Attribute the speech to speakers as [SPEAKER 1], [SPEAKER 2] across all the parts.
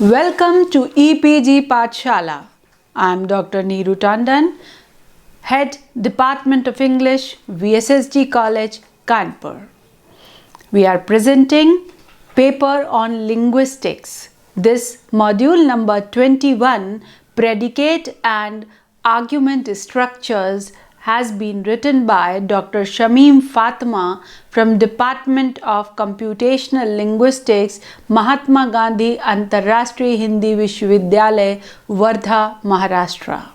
[SPEAKER 1] Welcome to EPG Pathshala. I am Dr. Neeru Tandon, Head Department of English, VSSG College, Kanpur. We are presenting paper on linguistics. This module number 21, Predicate and Argument Structures, has been written by Dr. Shamim Fatima from Department of Computational Linguistics, Mahatma Gandhi Antarrashtriya Hindi Vishwavidyalaya, Wardha, Maharashtra.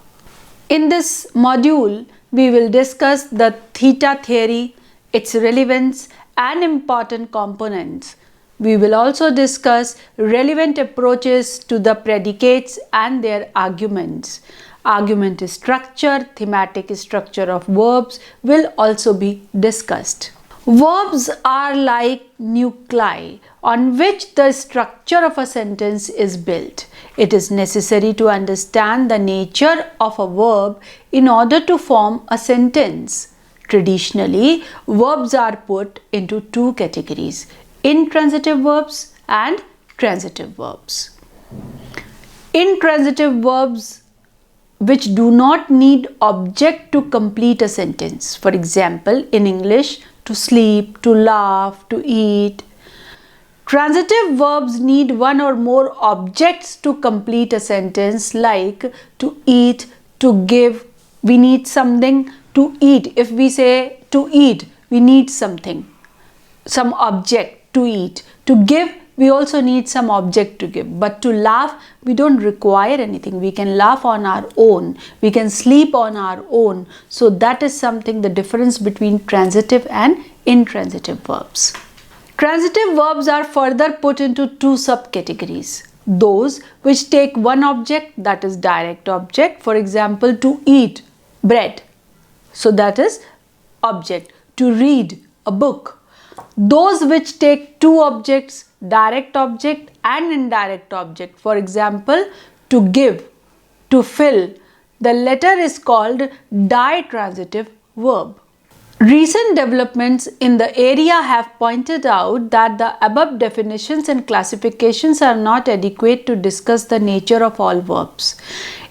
[SPEAKER 1] In this module, we will discuss the Theta Theory, its relevance and important components. We will also discuss relevant approaches to the predicates and their arguments. Argument structure, thematic structure of verbs will also be discussed. Verbs are like nuclei on which the structure of a sentence is built. It is necessary to understand the nature of a verb in order to form a sentence. Traditionally, verbs are put into two categories: intransitive verbs and transitive verbs. Intransitive verbs which do not need object to complete a sentence. For example, in English, to sleep, to laugh, to eat. Transitive verbs need one or more objects to complete a sentence, like to eat, to give. We need something to eat. If we say to eat, we need something, some object to eat. To give, we also need some object to give. But to laugh, we don't require anything. We can laugh on our own. We can sleep on our own. So that is something, the difference between transitive and intransitive verbs. Transitive verbs are further put into two subcategories. Those which take one object, that is direct object. For example, to eat bread. So that is object. To read a book. Those which take two objects, direct object and indirect object. For example, to give, to fill. The latter is called ditransitive verb. Recent developments in the area have pointed out that the above definitions and classifications are not adequate to discuss the nature of all verbs.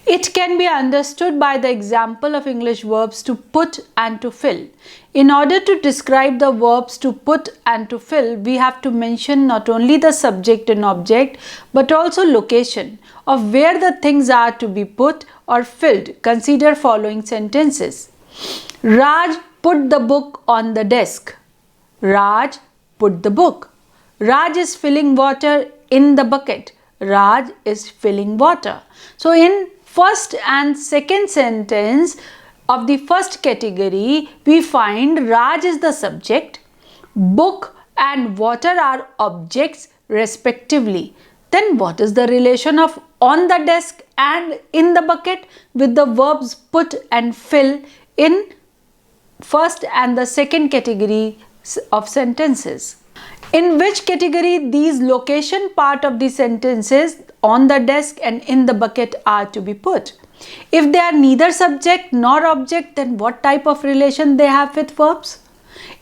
[SPEAKER 1] It can be understood by the example of English verbs to put and to fill. In order to describe the verbs to put and to fill, we have to mention not only the subject and object, but also location of where the things are to be put or filled. Consider following sentences. Raj put the book on the desk. Raj put the book. Raj is filling water in the bucket. Raj is filling water. So in first and second sentence of the first category, we find Raj is the subject, book and water are objects respectively. Then what is the relation of on the desk and in the bucket with the verbs put and fill in first and the second category of sentences? In which category these location part of the sentences on the desk and in the bucket are to be put? If they are neither subject nor object, then what type of relation they have with verbs?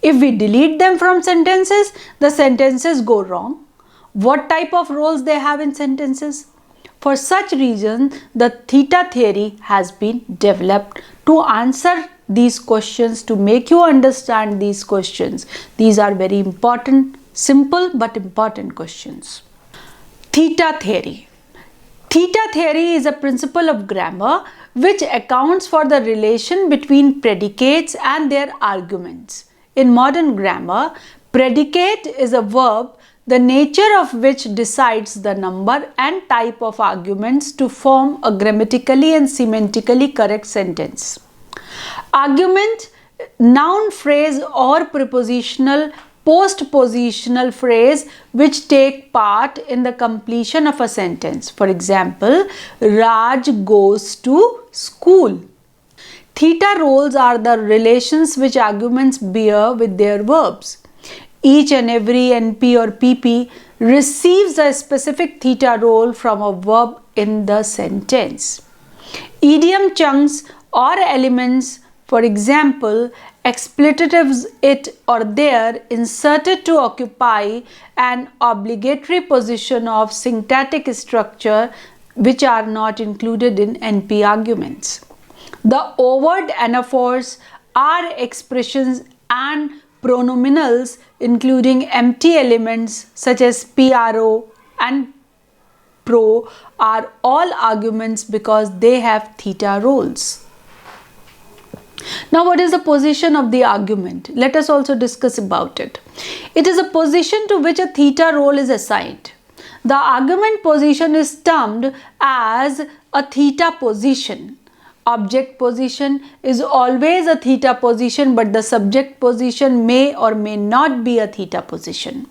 [SPEAKER 1] If we delete them from sentences, the sentences go wrong. What type of roles they have in sentences? For such reason, the Theta theory has been developed to answer these questions, to make you understand these questions. These are very important, simple but important questions. Theta theory. Theta theory is a principle of grammar which accounts for the relation between predicates and their arguments. In modern grammar, predicate is a verb, the nature of which decides the number and type of arguments to form a grammatically and semantically correct sentence. Argument, noun phrase or prepositional, postpositional phrase which take part in the completion of a sentence. For example, Raj goes to school. Theta roles are the relations which arguments bear with their verbs. Each and every NP or PP receives a specific theta role from a verb in the sentence. Idiom chunks or elements, for example, expletives it or their inserted to occupy an obligatory position of syntactic structure which are not included in NP arguments. The overt anaphors are expressions and pronominals including empty elements such as pro and pro are all arguments because they have theta roles. Now, what is the position of the argument? Let us also discuss about it. It is a position to which a theta role is assigned. The argument position is termed as a theta position. Object position is always a theta position, but the subject position may or may not be a theta position.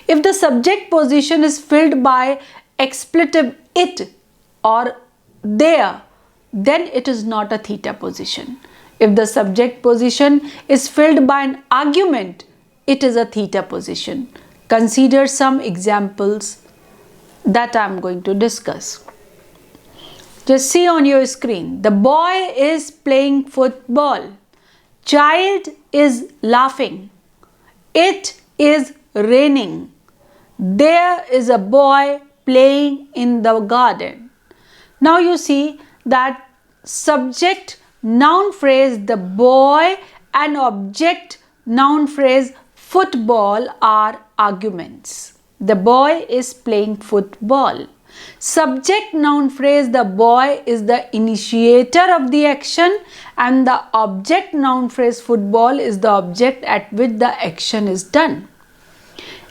[SPEAKER 1] If the subject position is filled by expletive it or their, then it is not a theta position. If the subject position is filled by an argument, it is a theta position. Consider some examples that I am going to discuss. Just see on your screen. The boy is playing football. Child is laughing. It is raining. There is a boy playing in the garden. Now you see that subject noun phrase the boy and object noun phrase football are arguments. The boy is playing football. Subject noun phrase the boy is the initiator of the action and the object noun phrase football is the object at which the action is done.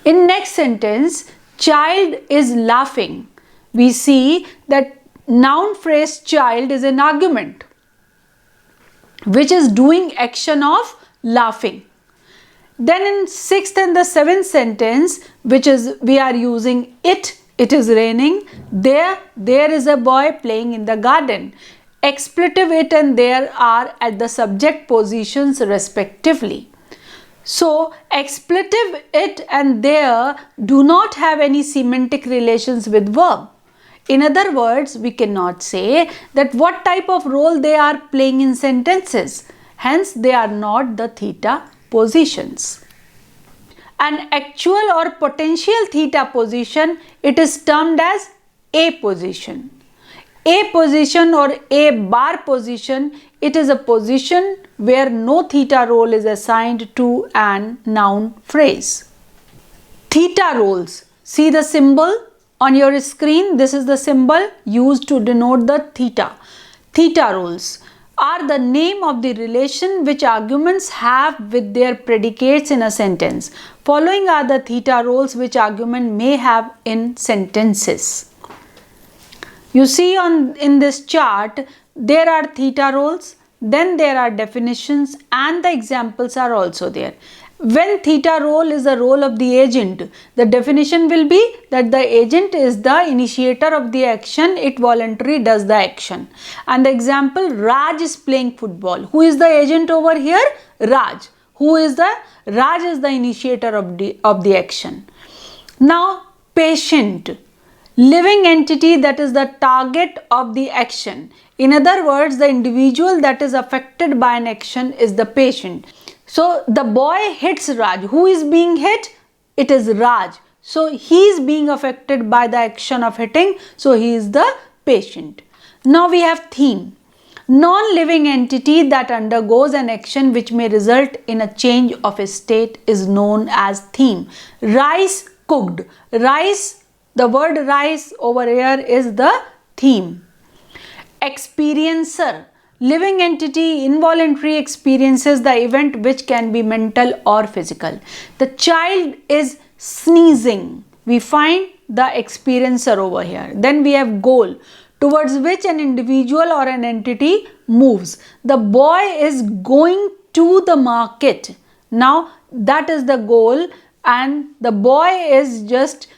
[SPEAKER 1] In next sentence, child is laughing. We see that noun phrase child is an argument which is doing action of laughing. Then in sixth and the seventh sentence, which is we are using it is raining, there is a boy playing in the garden. Expletive it and there are at the subject positions respectively. So expletive it and there do not have any semantic relations with verb. In other words, we cannot say that what type of role they are playing in sentences. Hence, they are not the theta positions. An actual or potential theta position, it is termed as A position. A position or A bar position, it is a position where no theta role is assigned to an noun phrase. Theta roles. See the symbol on your screen. This is the symbol used to denote the theta. Theta roles are the name of the relation which arguments have with their predicates in a sentence. Following are the theta roles which argument may have in sentences. You see in this chart, there are theta roles, then there are definitions and the examples are also there. When theta role is the role of the agent, the definition will be that the agent is the initiator of the action, it voluntarily does the action. And the example, Raj is playing football. Who is the agent over here? Raj. Raj is the initiator of the action. Now, patient, living entity that is the target of the action. In other words, the individual that is affected by an action is the patient. So, the boy hits Raj. Who is being hit? It is Raj. So, he is being affected by the action of hitting. So, he is the patient. Now, we have theme. Non-living entity that undergoes an action which may result in a change of a state is known as theme. Rice cooked. Rice, the word rice over here is the theme. Experiencer. Living entity involuntarily experiences the event which can be mental or physical. The child is sneezing. We find the experiencer over here. Then we have goal, towards which an individual or an entity moves. The boy is going to the market. Now that is the goal and the boy is just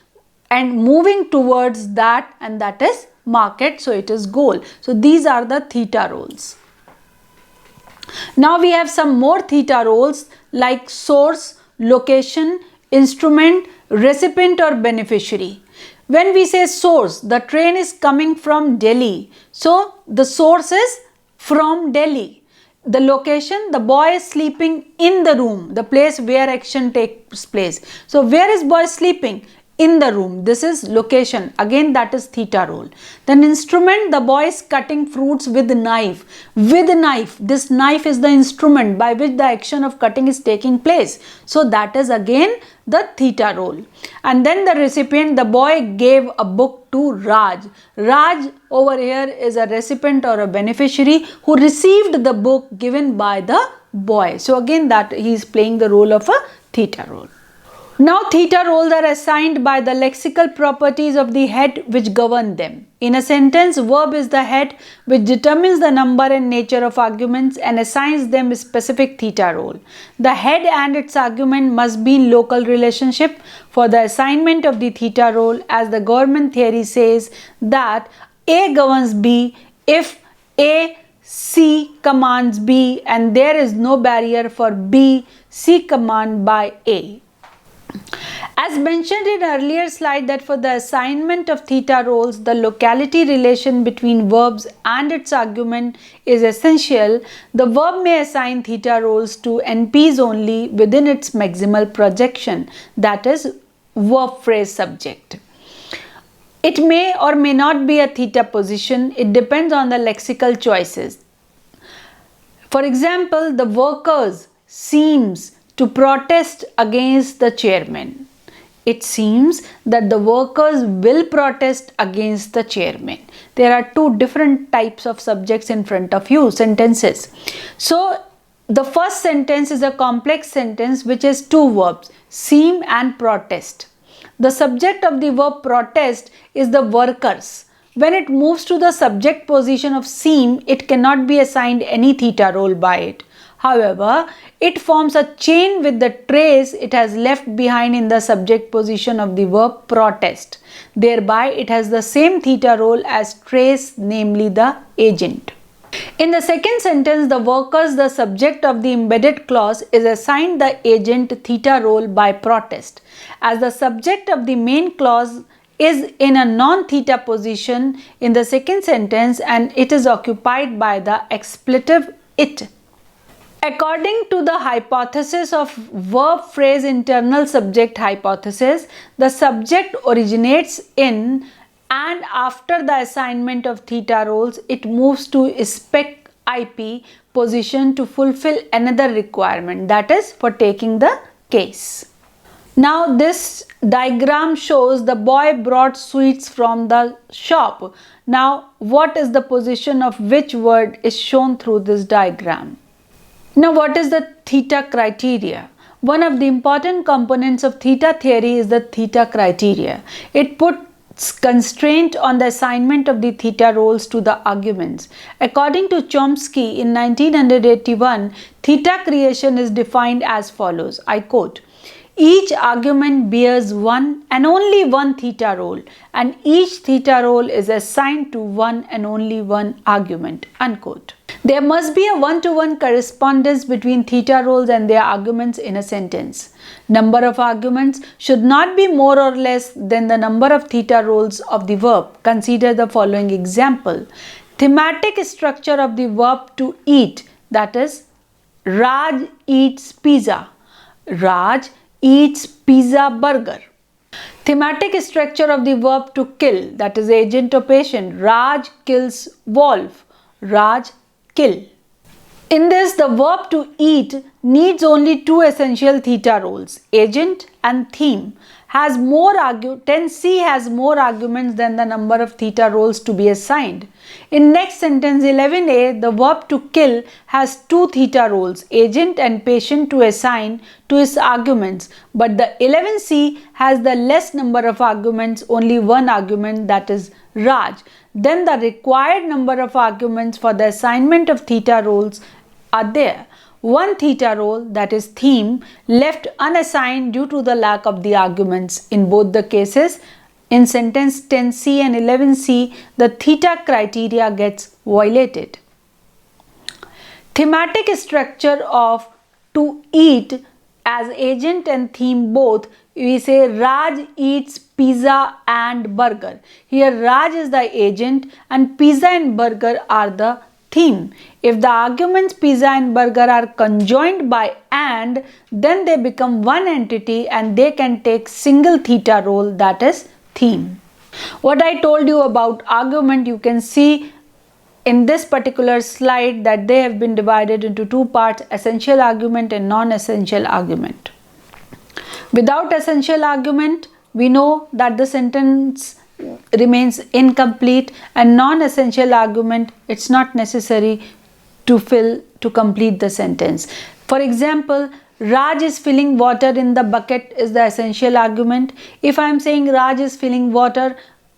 [SPEAKER 1] and moving towards that and that is market, so it is goal. So these are the theta roles. Now we have some more theta roles like source, location, instrument, recipient or beneficiary. When we say source, the train is coming from Delhi. So the source is from Delhi. the location, the boy is sleeping in the room, the place where action takes place. So where is boy sleeping? In the room. This is location. Again, that is theta role. Then instrument, the boy is cutting fruits with knife. With knife. This knife is the instrument by which the action of cutting is taking place. So that is again the theta role. And then the recipient, the boy gave a book to Raj. Raj over here is a recipient or a beneficiary who received the book given by the boy. So again, that he is playing the role of a theta role. Now theta roles are assigned by the lexical properties of the head which govern them. In a sentence, verb is the head which determines the number and nature of arguments and assigns them a specific theta role. The head and its argument must be in local relationship for the assignment of the theta role, as the government theory says that A governs B if A C commands B and there is no barrier for B C command by A. As mentioned in earlier slide that for the assignment of theta roles, the locality relation between verbs and its argument is essential. The verb may assign theta roles to NPs only within its maximal projection, that is verb phrase subject. It may or may not be a theta position. It depends on the lexical choices. For example, the workers seems to protest against the chairman. It seems that the workers will protest against the chairman. There are two different types of subjects in front of you, sentences. So the first sentence is a complex sentence which has two verbs, seem and protest. The subject of the verb protest is the workers. When it moves to the subject position of seem, it cannot be assigned any theta role by it. However, it forms a chain with the trace it has left behind in the subject position of the verb protest. Thereby, it has the same theta role as trace, namely the agent. In the second sentence, the workers, the subject of the embedded clause, is assigned the agent theta role by protest, as the subject of the main clause is in a non-theta position in the second sentence and it is occupied by the expletive it. According to the hypothesis of verb phrase internal subject hypothesis, the subject originates in and after the assignment of theta roles, it moves to spec IP position to fulfill another requirement, that is for taking the case. Now this diagram shows the boy brought sweets from the shop. Now what is the position of which word is shown through this diagram? Now what is the theta criteria? One of the important components of theta theory is the theta criteria. It puts constraint on the assignment of the theta roles to the arguments. According to Chomsky in 1981, theta creation is defined as follows. I quote, each argument bears one and only one theta role and each theta role is assigned to one and only one argument, unquote. There must be a one-to-one correspondence between theta roles and their arguments in a sentence. Number of arguments should not be more or less than the number of theta roles of the verb. Consider the following example. Thematic structure of the verb to eat, that is, Raj eats pizza. Raj eats pizza burger. Thematic structure of the verb to kill, that is agent or patient. Raj kills wolf. Raj kill. In this, the verb to eat needs only two essential theta roles, agent and theme. C has more arguments than the number of theta roles to be assigned. In next sentence 11a, the verb to kill has two theta roles, agent and patient, to assign to its arguments, but the 11c has the less number of arguments, only one argument, that is Raj. Then the required number of arguments for the assignment of theta roles are there. One theta role, that is theme, left unassigned due to the lack of the arguments. In both the cases, in sentence 10c and 11c, the theta criteria gets violated. Thematic structure of to eat as agent and theme both, we say Raj eats pizza and burger. Here Raj is the agent and pizza and burger are the theme. If the arguments pizza and burger are conjoined by and, then they become one entity and they can take single theta role, that is theme. What I told you about argument, you can see in this particular slide that they have been divided into two parts, essential argument and non-essential argument. Without essential argument, we know that the sentence remains incomplete, and non-essential argument, it's not necessary to complete the sentence. For example, Raj is filling water in the bucket is the essential argument. If I am saying Raj is filling water,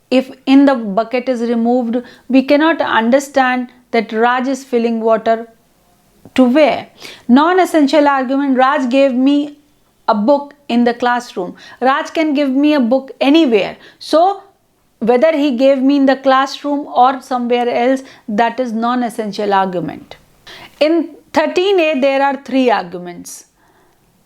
[SPEAKER 1] if in the bucket is removed, we cannot understand that Raj is filling water to where. Non-essential argument, Raj gave me a book in the classroom. Raj can give me a book anywhere. So whether he gave me in the classroom or somewhere else, that is non-essential argument. In 13a, there are three arguments.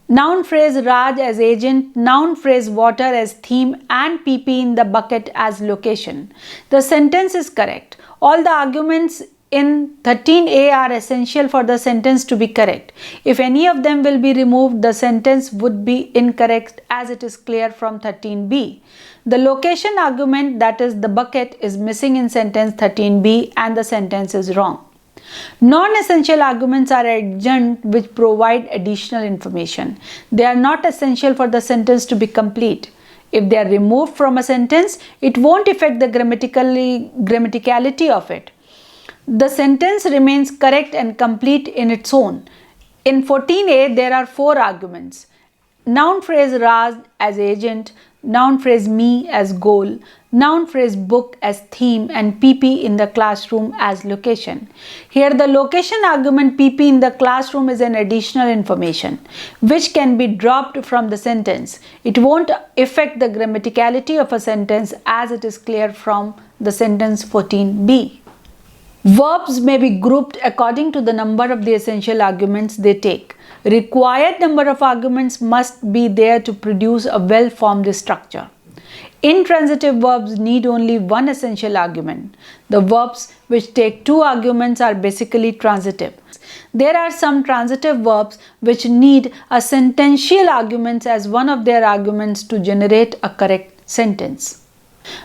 [SPEAKER 1] Noun phrase Raj as agent, noun phrase water as theme, and PP in the bucket as location. The sentence is correct. All the arguments in 13a are essential for the sentence to be correct. If any of them will be removed, the sentence would be incorrect, as it is clear from 13b. The location argument, that is the bucket, is missing in sentence 13b and the sentence is wrong. Non-essential arguments are adjunct which provide additional information. They are not essential for the sentence to be complete. If they are removed from a sentence, it won't affect the grammaticality of it. The sentence remains correct and complete in its own. In 14a, there are four arguments. Noun phrase Raj as agent, noun phrase me as goal, noun phrase book as theme, and PP in the classroom as location. Here the location argument PP in the classroom is an additional information which can be dropped from the sentence. It won't affect the grammaticality of a sentence, as it is clear from the sentence 14b. Verbs may be grouped according to the number of the essential arguments they take. Required number of arguments must be there to produce a well-formed structure. Intransitive verbs need only one essential argument. The verbs which take two arguments are basically transitive. There are some transitive verbs which need a sentential argument as one of their arguments to generate a correct sentence.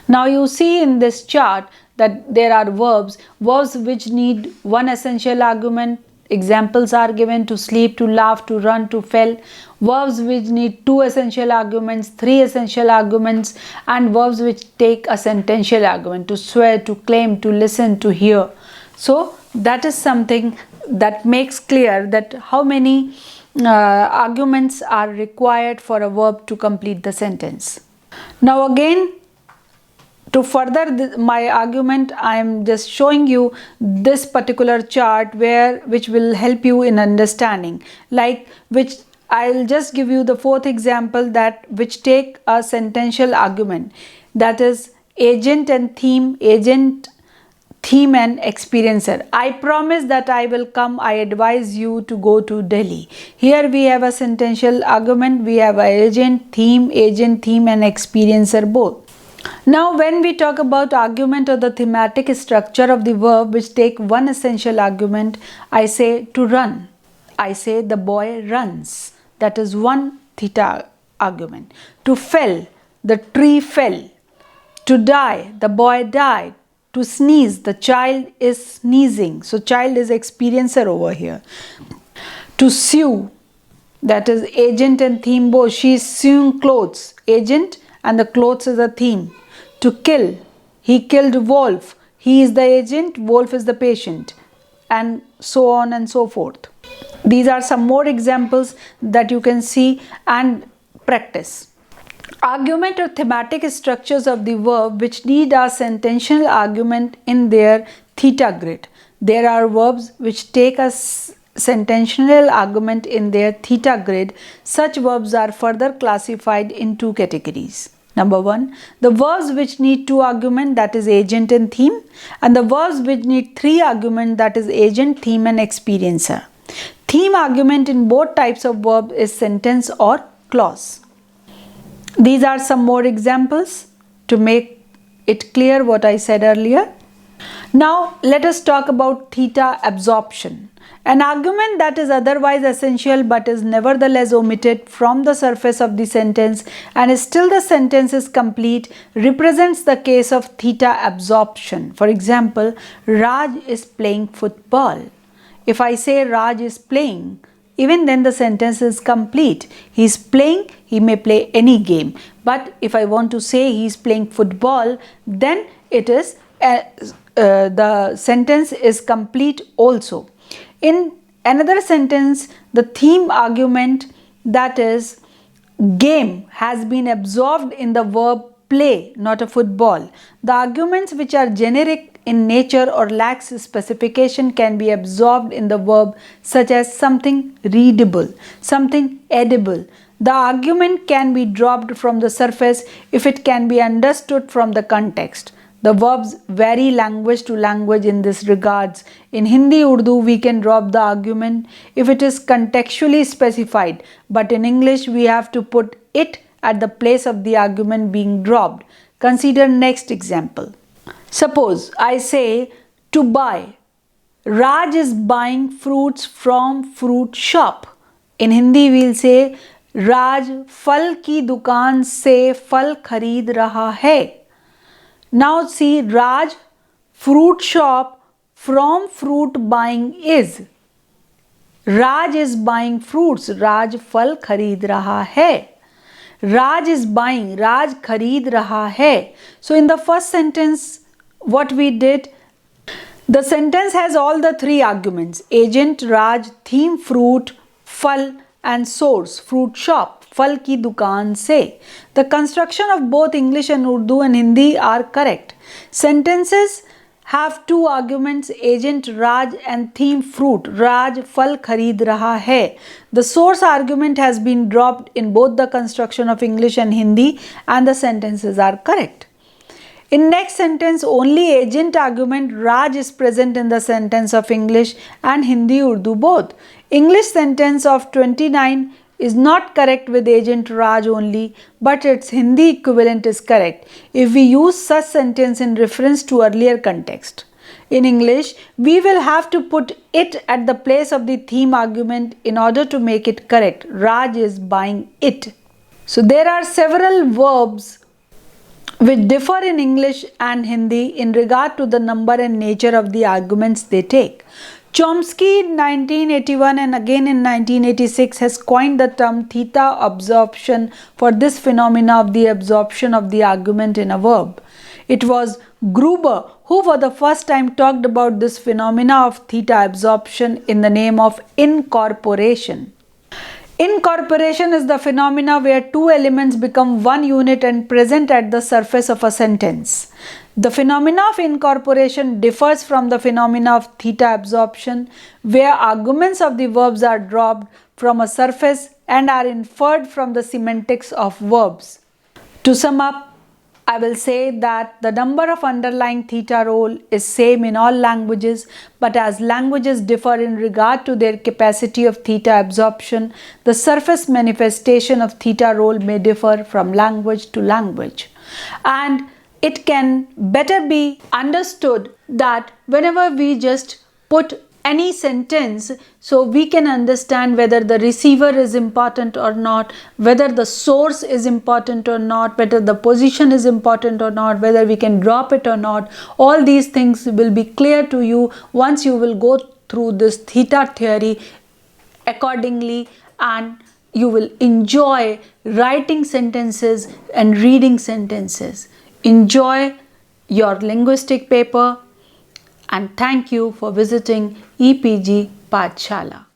[SPEAKER 1] Now you see in this chart that there are verbs which need one essential argument. Examples are given: to sleep, to laugh, to run, to fell. Verbs which need two essential arguments, three essential arguments, and verbs which take a sentential argument: to swear, to claim, to listen, to hear. So that is something that makes clear that how many arguments are required for a verb to complete the sentence. Now again, to further my argument, I am just showing you this particular chart which will help you in understanding. Which I'll just give you the fourth example which take a sentential argument, that is agent and theme, agent, theme and experiencer. I promise that I will come. I advise you to go to Delhi. Here we have a sentential argument. We have a agent, theme, and experiencer both. Now when we talk about argument or the thematic structure of the verb which take one essential argument, I say to run. I say the boy runs. That is one theta argument. To fell, the tree fell. To die, the boy died. To sneeze, the child is sneezing. So child is experiencer over here. To sew, that is agent and theme both. She is sewing clothes. Agent and the clothes is a theme. To kill, he killed wolf. He is the agent, wolf is the patient, and so on and so forth. These are some more examples that you can see and practice. Argument or thematic structures of the verb which need a sentential argument in their theta grid. There are verbs which take a sentential argument in their theta grid. Such verbs are further classified in two categories. Number one, the verbs which need two arguments, that is agent and theme, and the verbs which need three arguments, that is agent, theme and experiencer. Theme argument in both types of verb is sentence or clause. These are some more examples to make it clear what I said earlier. Now let us talk about theta absorption. An argument that is otherwise essential but is nevertheless omitted from the surface of the sentence and still the sentence is complete represents the case of theta absorption. For example, Raj is playing football. If I say Raj is playing, even then the sentence is complete. He is playing, he may play any game. But if I want to say he is playing football, then it is the sentence is complete also. In another sentence, the theme argument, that is game, has been absorbed in the verb play, not a football. The arguments which are generic in nature or lacks specification can be absorbed in the verb, such as something readable, something edible. The argument can be dropped from the surface if it can be understood from the context. The verbs vary language to language in this regards. In Hindi, Urdu, we can drop the argument if it is contextually specified, but in English, we have to put it at the place of the argument being dropped. Consider next example. Suppose I say to buy. Raj is buying fruits from fruit shop. In Hindi, we will say Raj फल की दुकान से फल खरीद रहा है. Now see, Raj fruit shop from fruit buying is. Raj is buying fruits. Raj फल खरीद रहा है. Raj is buying. Raj खरीद रहा है. So in the first sentence, what we did, the sentence has all the three arguments: agent, Raj, theme, fruit, फल, and source, fruit shop. फल की दुकान से. The construction of both English and Urdu and Hindi are correct. Sentences have two arguments: agent Raj and theme fruit. Raj फल खरीद रहा है. The source argument has been dropped in both the construction of English and Hindi and the sentences are correct. In next sentence, only agent argument Raj is present in the sentence of English and Hindi Urdu both. English sentence of 29 is not correct with agent Raj only, but its Hindi equivalent is correct if we use such sentence in reference to earlier context. In English, we will have to put it at the place of the theme argument in order to make it correct. Raj is buying it. So there are several verbs which differ in English and Hindi in regard to the number and nature of the arguments they take. Chomsky in 1981 and again in 1986 has coined the term theta absorption for this phenomena of the absorption of the argument in a verb. It was Gruber who for the first time talked about this phenomena of theta absorption in the name of incorporation. Incorporation is the phenomena where two elements become one unit and present at the surface of a sentence. The phenomena of incorporation differs from the phenomena of theta absorption, where arguments of the verbs are dropped from a surface and are inferred from the semantics of verbs. To sum up, I will say that the number of underlying theta role is same in all languages, but as languages differ in regard to their capacity of theta absorption, the surface manifestation of theta role may differ from language to language. And it can better be understood that whenever we just put any sentence, so we can understand whether the receiver is important or not, whether the source is important or not, whether the position is important or not, whether we can drop it or not. All these things will be clear to you once you will go through this theta theory accordingly, and you will enjoy writing sentences and reading sentences. Enjoy your linguistic paper, and thank you for visiting EPG Pathshala.